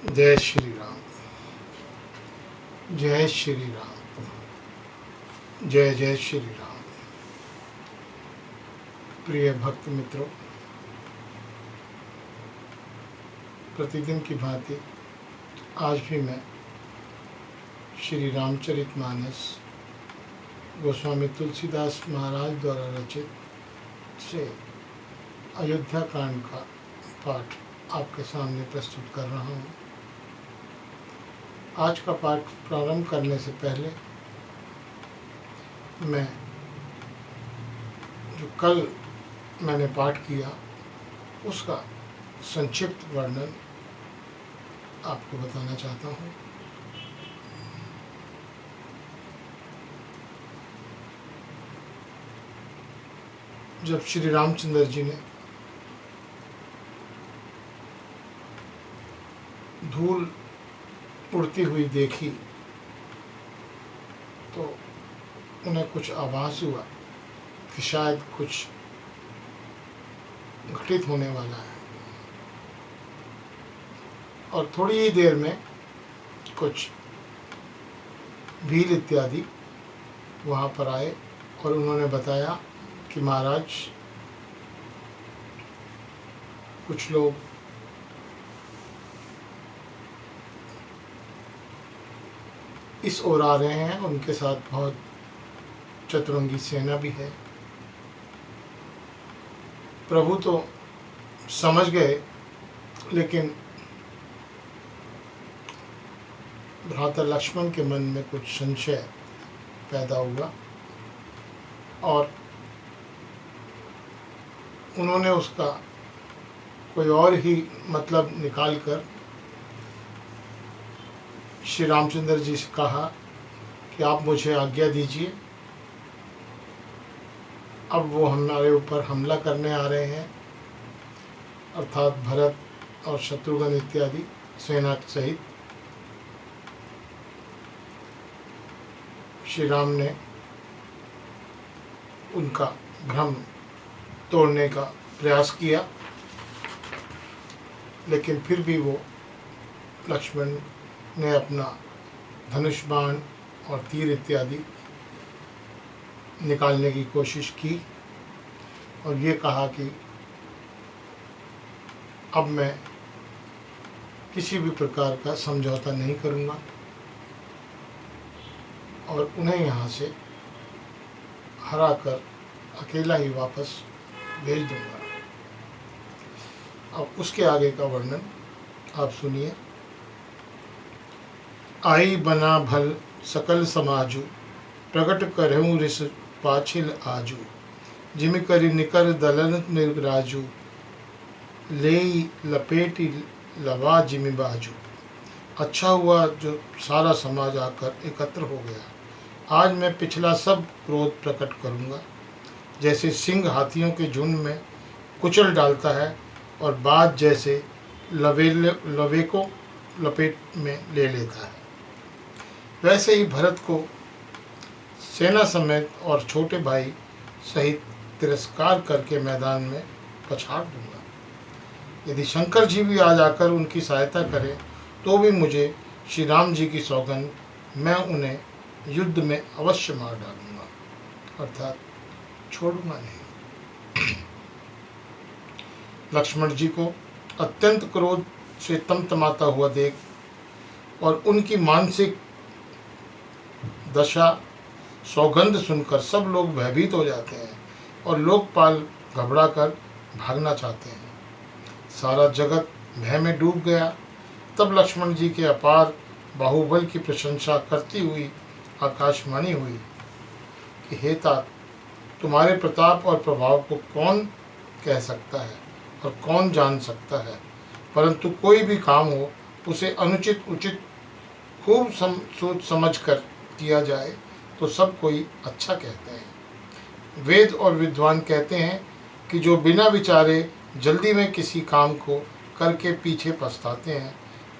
जय श्री राम। जय श्री राम। जय जय श्री राम। प्रिय भक्त मित्रों, प्रतिदिन की भांति आज भी मैं श्री रामचरितमानस गोस्वामी तुलसीदास महाराज द्वारा रचित से अयोध्या कांड का पाठ आपके सामने प्रस्तुत कर रहा हूँ। आज का पाठ प्रारंभ करने से पहले मैं जो कल मैंने पाठ किया उसका संक्षिप्त वर्णन आपको बताना चाहता हूँ। जब श्री रामचंद्र जी ने धूल उड़ती हुई देखी तो उन्हें कुछ आभास हुआ कि शायद कुछ घटित होने वाला है, और थोड़ी ही देर में कुछ भील इत्यादि वहाँ पर आए और उन्होंने बताया कि महाराज कुछ लोग इस ओर आ रहे हैं, उनके साथ बहुत चतुरंगी सेना भी है। प्रभु तो समझ गए, लेकिन भ्राता लक्ष्मण के मन में कुछ संशय पैदा हुआ और उन्होंने उसका कोई और ही मतलब निकालकर श्री रामचंद्र जी से कहा कि आप मुझे आज्ञा दीजिए, अब वो हमारे ऊपर हमला करने आ रहे हैं, अर्थात भरत और शत्रुघ्न इत्यादि सेना सहित। श्री राम ने उनका भ्रम तोड़ने का प्रयास किया, लेकिन फिर भी वो लक्ष्मण ने अपना धनुष बाण और तीर इत्यादि निकालने की कोशिश की और ये कहा कि अब मैं किसी भी प्रकार का समझौता नहीं करूँगा और उन्हें यहाँ से हरा कर अकेला ही वापस भेज दूँगा। अब उसके आगे का वर्णन आप सुनिए। आई बना भल सकल समाजु, प्रगट करहूँ रिस पाछिल आजू, जिम करि निकर दलन निर्राजू, लेई लपेटी लवा जिमि बाजू। अच्छा हुआ जो सारा समाज आकर एकत्र हो गया। आज मैं पिछला सब क्रोध प्रकट करूँगा। जैसे सिंह हाथियों के झुंड में कुचल डालता है और बाज जैसे लवे को लपेट में ले लेता है, वैसे ही भरत को सेना समेत और छोटे भाई सहित तिरस्कार करके मैदान में पछाड़ दूंगा। यदि शंकर जी भी आज आकर उनकी सहायता करें तो भी मुझे श्री राम जी की सौगंध, मैं उन्हें युद्ध में अवश्य मार डालूंगा, अर्थात छोड़ूंगा नहीं। लक्ष्मण जी को अत्यंत क्रोध से तमतमाता हुआ देख और उनकी मानसिक दशा सौगंध सुनकर सब लोग भयभीत हो जाते हैं और लोकपाल घबराकर भागना चाहते हैं। सारा जगत भय में डूब गया। तब लक्ष्मण जी के अपार बाहुबल की प्रशंसा करती हुई आकाशवाणी हुई कि हे तात, तुम्हारे प्रताप और प्रभाव को कौन कह सकता है और कौन जान सकता है, परंतु कोई भी काम हो उसे अनुचित उचित खूब सोच समझ कर किया जाए तो सब कोई अच्छा कहते हैं। वेद और विद्वान कहते हैं कि जो बिना विचारे जल्दी में किसी काम को करके पीछे पछताते हैं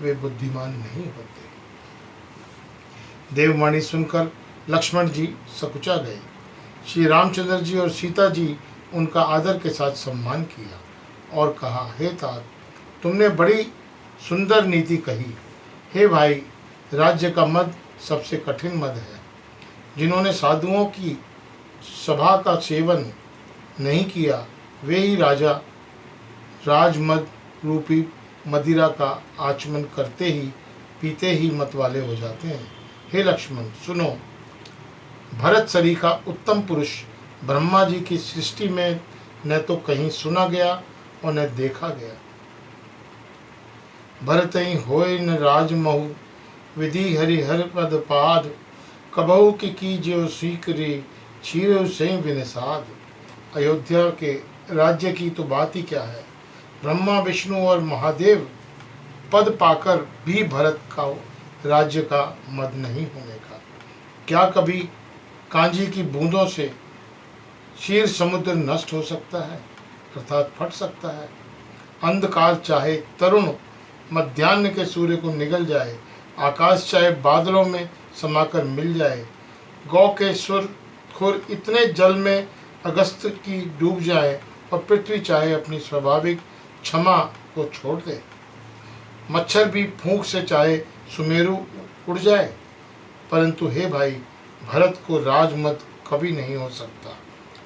वे बुद्धिमान नहीं होते। देववाणी सुनकर लक्ष्मण जी सकुचा गए। श्री रामचंद्र जी और सीता जी उनका आदर के साथ सम्मान किया और कहा, हे तात, तुमने बड़ी सुंदर नीति कही। हे भाई, राज्य का मद सबसे कठिन मद है। जिन्होंने साधुओं की सभा का सेवन नहीं किया, वे ही राजा राजमद रूपी मदिरा का आचमन करते ही पीते ही मत वाले हो जाते हैं। हे लक्ष्मण, सुनो। भरत सरीखा उत्तम पुरुष ब्रह्मा जी की सृष्टि में न तो कहीं सुना गया और न देखा गया। भरत ही होय न राजमहु, विधि हरिहर पद पाद, कबहु की जो सीकरी, छीर सही विनिषाद। अयोध्या के राज्य की तो बात ही क्या है। ब्रह्मा विष्णु और महादेव पद पाकर भी भरत का राज्य का मद नहीं होने का। क्या कभी कांजी की बूंदों से क्षीर समुद्र नष्ट हो सकता है, अर्थात फट सकता है। अंधकार चाहे तरुण मध्याह्न के सूर्य को निगल जाए, आकाश चाहे बादलों में समाकर मिल जाए, गौ के सुर खुर इतने जल में अगस्त की डूब जाए और पृथ्वी चाहे अपनी स्वाभाविक क्षमा को छोड़ दे, मच्छर भी फूंक से चाहे सुमेरु उड़ जाए, परंतु हे भाई, भरत को राजमद कभी नहीं हो सकता।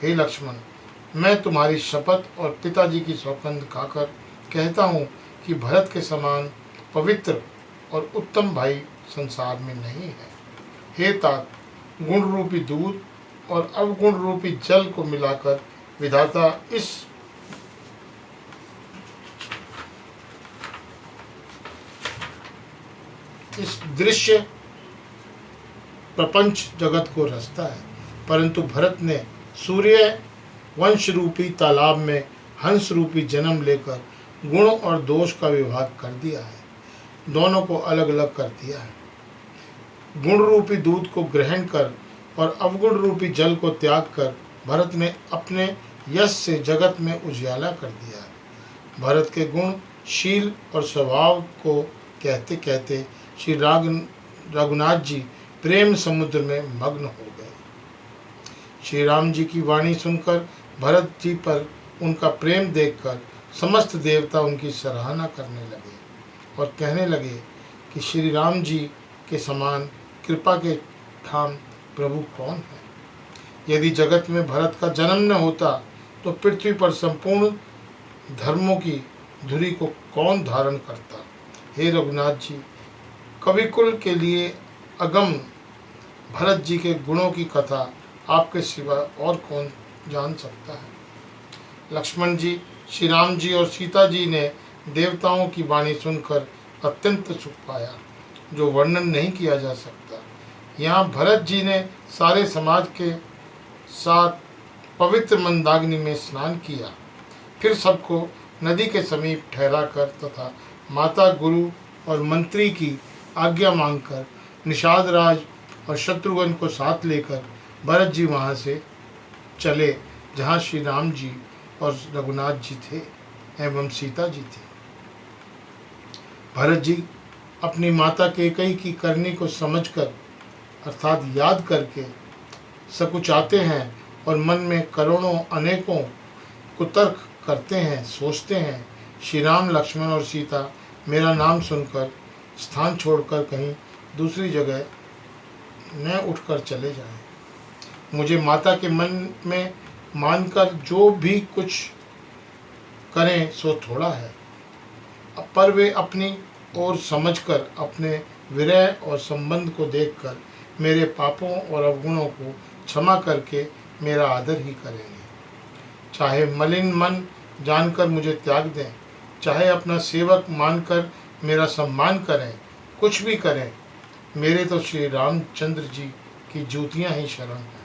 हे लक्ष्मण, मैं तुम्हारी शपथ और पिताजी की सौगंध खाकर कहता हूँ कि भरत के समान पवित्र और उत्तम भाई संसार में नहीं है। हे तात, गुण रूपी दूध और अवगुण रूपी जल को मिलाकर विधाता इस दृश्य प्रपंच जगत को रचता है, परंतु भरत ने सूर्य वंश रूपी तालाब में हंस रूपी जन्म लेकर गुण और दोष का विभाग कर दिया है, दोनों को अलग अलग कर दिया है। गुण रूपी दूध को ग्रहण कर और अवगुण रूपी जल को त्याग कर भरत ने अपने यश से जगत में उजियाला कर दिया है। भरत के गुण, शील और स्वभाव को कहते कहते श्री रघुनाथ जी प्रेम समुद्र में मग्न हो गए। श्री राम जी की वाणी सुनकर, भरत जी पर उनका प्रेम देखकर समस्त देवता उनकी सराहना करने लगे और कहने लगे कि श्री राम जी के समान कृपा के ठाम प्रभु कौन है। यदि जगत में भरत का जन्म न होता तो पृथ्वी पर संपूर्ण धर्मों की धुरी को कौन धारण करता। हे रघुनाथ जी, कविकुल के लिए अगम भरत जी के गुणों की कथा आपके सिवा और कौन जान सकता है। लक्ष्मण जी, श्री राम जी और सीता जी ने देवताओं की वाणी सुनकर अत्यंत सुख पाया, जो वर्णन नहीं किया जा सकता। यहाँ भरत जी ने सारे समाज के साथ पवित्र मंदाग्नि में स्नान किया, फिर सबको नदी के समीप ठहराकर तथा माता, गुरु और मंत्री की आज्ञा मांगकर निषाद राज और शत्रुघ्न को साथ लेकर भरत जी वहाँ से चले जहाँ श्री राम जी और रघुनाथ जी थे एवं सीता जी थी। भरत जी अपनी माता कैकेयी की करनी को समझकर अर्थात याद करके सकुचाते हैं और मन में करोड़ों अनेकों कुतर्क करते हैं, सोचते हैं श्री राम, लक्ष्मण और सीता मेरा नाम सुनकर स्थान छोड़कर कहीं दूसरी जगह न उठकर चले जाएं। मुझे माता के मन में मानकर जो भी कुछ करें सो थोड़ा है, पर वे अपनी ओर समझकर अपने विरह और संबंध को देखकर मेरे पापों और अवगुणों को क्षमा करके मेरा आदर ही करेंगे। चाहे मलिन मन जानकर मुझे त्याग दें, चाहे अपना सेवक मानकर मेरा सम्मान करें, कुछ भी करें, मेरे तो श्री रामचंद्र जी की जूतियाँ ही शरण हैं।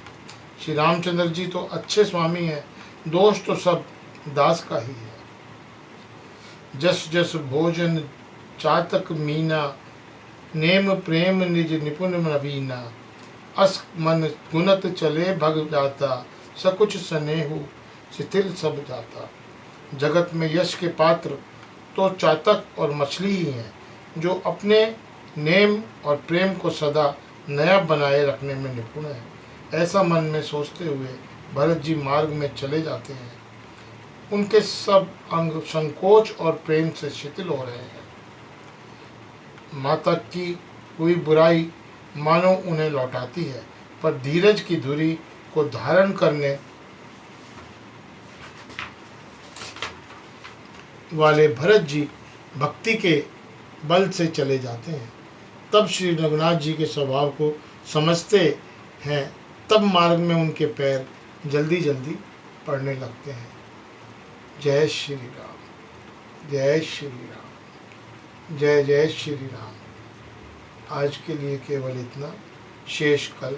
श्री रामचंद्र जी तो अच्छे स्वामी हैं, दोष तो सब दास का ही है। जस जस भोजन चातक मीना, नेम प्रेम निज निपुण नवीना, अस मन गुणत चले भग जाता, सकुच स्नेहु शिथिल सब जाता। जगत में यश के पात्र तो चातक और मछली ही हैं, जो अपने नेम और प्रेम को सदा नया बनाए रखने में निपुण है। ऐसा मन में सोचते हुए भरत जी मार्ग में चले जाते हैं। उनके सब अंग संकोच और प्रेम से शिथिल हो रहे हैं। माता की हुई बुराई मानो उन्हें लौटाती है, पर धीरज की धुरी को धारण करने वाले भरत जी भक्ति के बल से चले जाते हैं। तब श्री रघुनाथ जी के स्वभाव को समझते हैं, तब मार्ग में उनके पैर जल्दी जल्दी पड़ने लगते हैं। जय श्री राम, जय श्री राम, जय जय श्री राम। आज के लिए केवल इतना, शेष कल